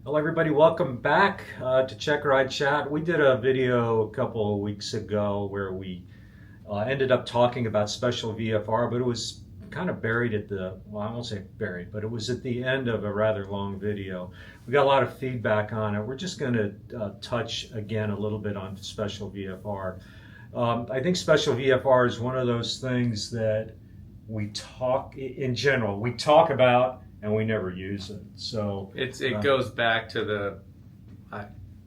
Well, everybody, welcome back to Checkride Chat. We did a video a couple of weeks ago where we ended up talking about special VFR, but it was kind of buried at well, I won't say buried, but it was at the end of a rather long video. We got a lot of feedback on it. We're just going to touch again a little bit on special VFR. I think special VFR is one of those things that we talk, in general, we talk about and we never use it. So it goes back to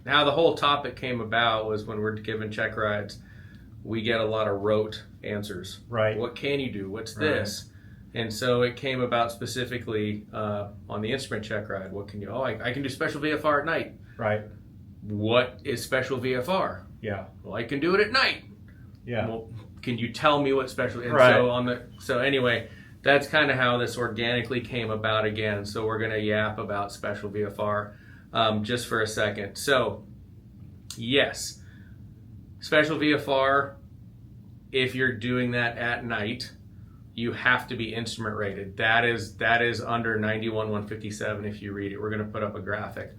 how the whole topic came about was when we're given check rides, we get a lot of rote answers. Right. What can you do? What's this? And so it came about specifically on the instrument check ride. What can you? Oh, I can do special VFR at night. Right. What is special VFR? Yeah. Well, I can do it at night. Yeah. Well, can you tell me what special? And right. So anyway, that's kind of how this organically came about again. So we're going to yap about special VFR just for a second. So yes, special VFR, if you're doing that at night, you have to be instrument rated. That is under 91-157 if you read it. We're going to put up a graphic.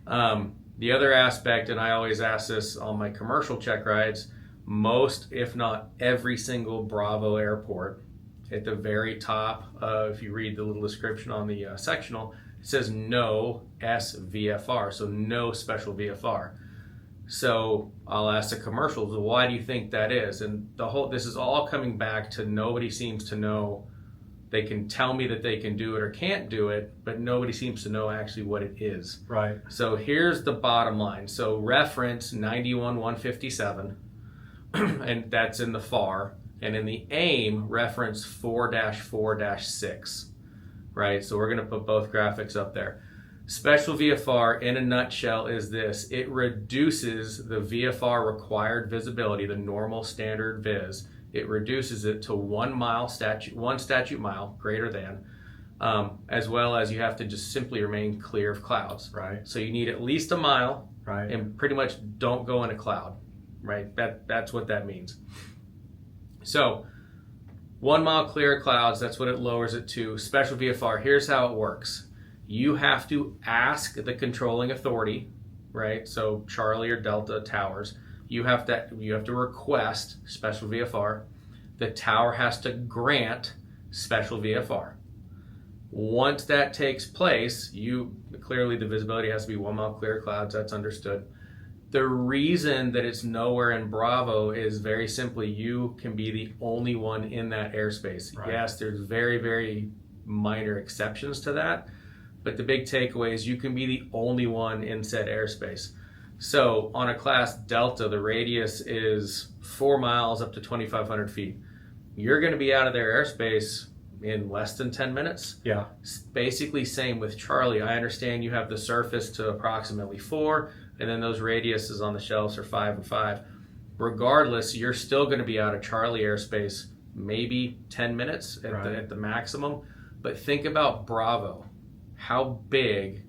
The other aspect, and I always ask this on my commercial check rides, most, if not every single Bravo airport, at the very top, if you read the little description on the sectional, it says no SVFR, so no special VFR. So I'll ask the commercials, well, why do you think that is? And this is all coming back to nobody seems to know. They can tell me that they can do it or can't do it, but nobody seems to know actually what it is. Right. So here's the bottom line. So reference 91-157, and that's in the FAR. And in the AIM, reference 4-4-6, right? So we're going to put both graphics up there. Special VFR, in a nutshell, is this. It reduces the VFR required visibility, the normal standard viz. It reduces it to 1 statute mile, greater than, as well as you have to just simply remain clear of clouds. Right. So you need at least a mile, right, and pretty much don't go in a cloud, right? That's what that means. So 1 mile clear of clouds, that's what it lowers it to. Special VFR, here's how it works. You have to ask the controlling authority, right? So Charlie or Delta towers, you have to request special VFR. The tower has to grant special VFR. Once that takes place, clearly the visibility has to be 1 mile clear of clouds, that's understood. The reason that it's nowhere in Bravo is very simply you can be the only one in that airspace. Right. Yes, there's very, very minor exceptions to that, but the big takeaway is you can be the only one in said airspace. So on a class Delta, the radius is 4 miles up to 2,500 feet. You're going to be out of their airspace in less than 10 minutes. Yeah. Basically same with Charlie. I understand you have the surface to approximately 4, and then those radiuses on the shelves are 5 and 5. Regardless, you're still going to be out of Charlie airspace maybe 10 minutes at the maximum. But think about Bravo. How big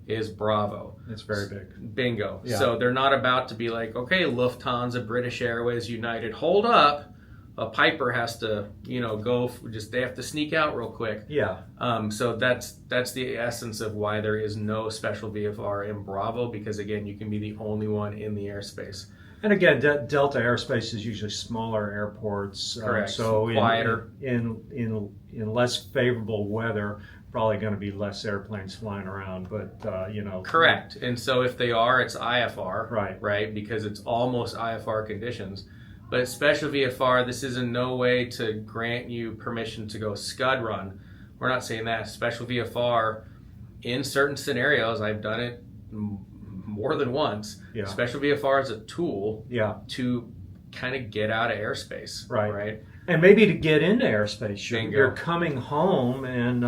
is Bravo? It's very big. Bingo. Yeah. So they're not about to be like, okay, Lufthansa, British Airways, United, hold up. A Piper has to, they have to sneak out real quick. Yeah. So that's the essence of why there is no special VFR in Bravo, because again, you can be the only one in the airspace. And again, Delta airspace is usually smaller airports. Correct. So quieter. In less favorable weather, probably going to be less airplanes flying around. But Correct. And so if they are, it's IFR. Right. Right. Because it's almost IFR conditions. But special VFR, this is in no way to grant you permission to go scud run. We're not saying that. Special VFR, in certain scenarios, I've done it more than once. Yeah. Special VFR is a tool to kind of get out of airspace. Right. And maybe to get into airspace. Bingo. You're coming home and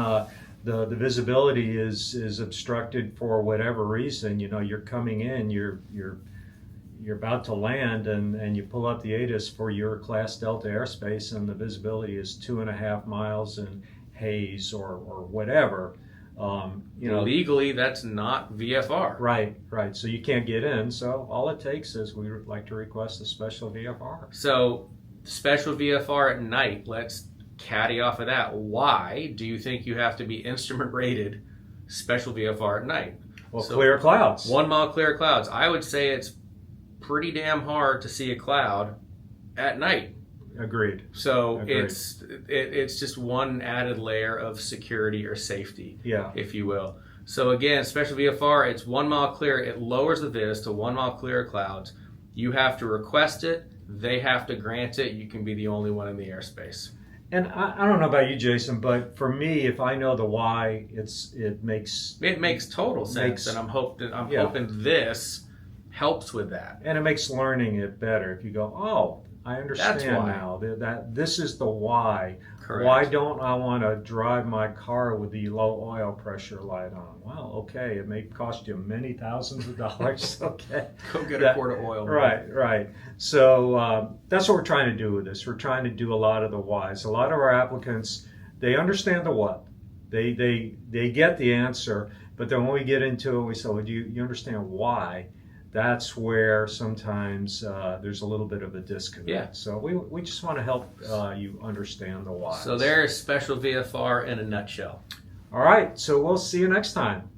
the visibility is obstructed for whatever reason. You're coming in, you're about to land, and you pull up the ATIS for your Class Delta airspace, and the visibility is 2.5 miles in haze or whatever. Legally, that's not VFR. Right. So you can't get in. So all it takes is we would like to request a special VFR. So special VFR at night, let's caddy off of that. Why do you think you have to be instrument rated special VFR at night? Well, So, clear clouds. 1 mile clear clouds. I would say it's pretty damn hard to see a cloud at night. Agreed. So Agreed. it's just one added layer of security or safety, Yeah. if you will. So again, special VFR, it's 1 mile clear. It lowers the viz to 1 mile clear clouds. You have to request it. They have to grant it. You can be the only one in the airspace. And I don't know about you, Jason, but for me, if I know the why, it makes Total sense, and I'm hoping this helps with that. and it makes learning it better. If you go, oh, I understand That's why. now that this is the why. Correct. Why don't I want to drive my car with the low oil pressure light on? Well, okay, it may cost you many thousands of dollars. Okay, Go get a quart of oil. right. So that's what we're trying to do with this. We're trying to do a lot of the whys. A lot of our applicants, they understand the what. They get the answer, but then when we get into it, we say, well, do you understand why? That's where sometimes there's a little bit of a disconnect. Yeah. So we just want to help you understand the why. So there's special VFR in a nutshell. All right. So we'll see you next time.